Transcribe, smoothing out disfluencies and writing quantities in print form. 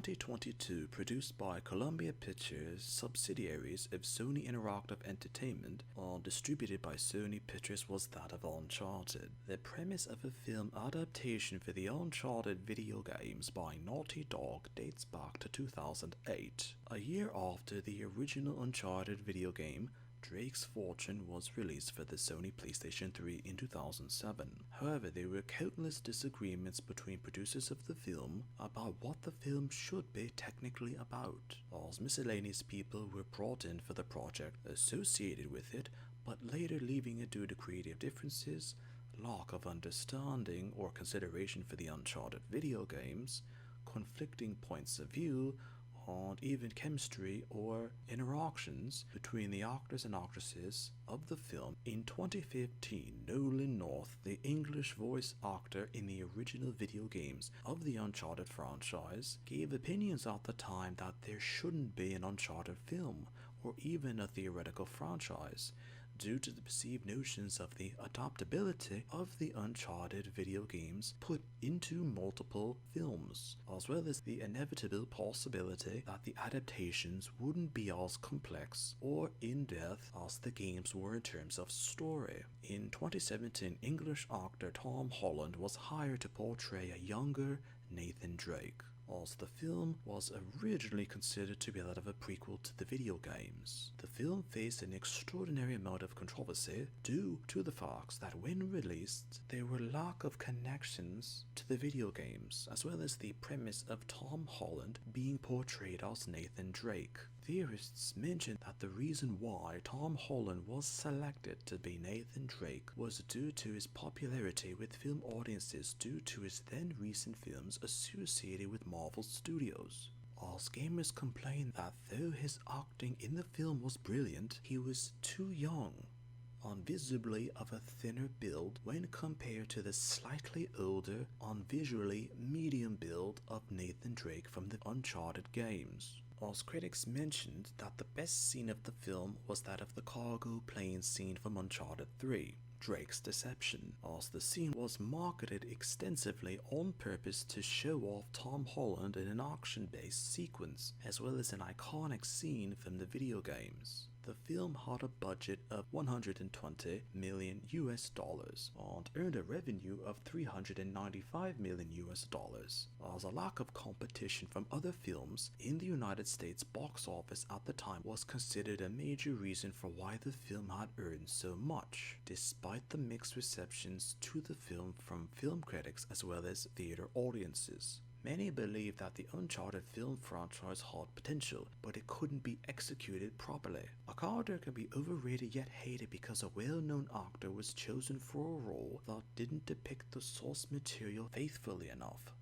2022, produced by Columbia Pictures, subsidiaries of Sony Interactive Entertainment, and distributed by Sony Pictures, was that of Uncharted. The premise of a film adaptation for the Uncharted video games by Naughty Dog dates back to 2008. A year after the original Uncharted video game, Drake's Fortune was released for the Sony PlayStation 3 in 2007. However, there were countless disagreements between producers of the film about what the film should be technically about, as miscellaneous people were brought in for the project associated with it, but later leaving it due to creative differences, lack of understanding or consideration for the Uncharted video games, conflicting points of view, and even chemistry or interactions between the actors and actresses of the film. In 2015, Nolan North, the English voice actor in the original video games of the Uncharted franchise, gave opinions at the time that there shouldn't be an Uncharted film or even a theoretical franchise, due to the perceived notions of the adaptability of the Uncharted video games put into multiple films, as well as the inevitable possibility that the adaptations wouldn't be as complex or in-depth as the games were in terms of story. In 2017, English actor Tom Holland was hired to portray a younger Nathan Drake, as the film was originally considered to be that of a prequel to the video games. The film faced an extraordinary amount of controversy due to the fact that when released, there were lack of connections to the video games, as well as the premise of Tom Holland being portrayed as Nathan Drake. Theorists mentioned that the reason why Tom Holland was selected to be Nathan Drake was due to his popularity with film audiences due to his then recent films associated with Marvel Studios. As gamers complained that though his acting in the film was brilliant, he was too young and visibly of a thinner build when compared to the slightly older and visually medium build of Nathan Drake from the Uncharted games. As critics mentioned that the best scene of the film was that of the cargo plane scene from Uncharted 3, Drake's Deception, as the scene was marketed extensively on purpose to show off Tom Holland in an action-based sequence, as well as an iconic scene from the video games. The film had a budget of $120 million and earned a revenue of $395 million, as a lack of competition from other films in the United States box office at the time was considered a major reason for why the film had earned so much, despite the mixed receptions to the film from film critics as well as theater audiences. Many believe that the Uncharted film franchise had potential, but it couldn't be executed properly. A character can be overrated yet hated because a well-known actor was chosen for a role that didn't depict the source material faithfully enough.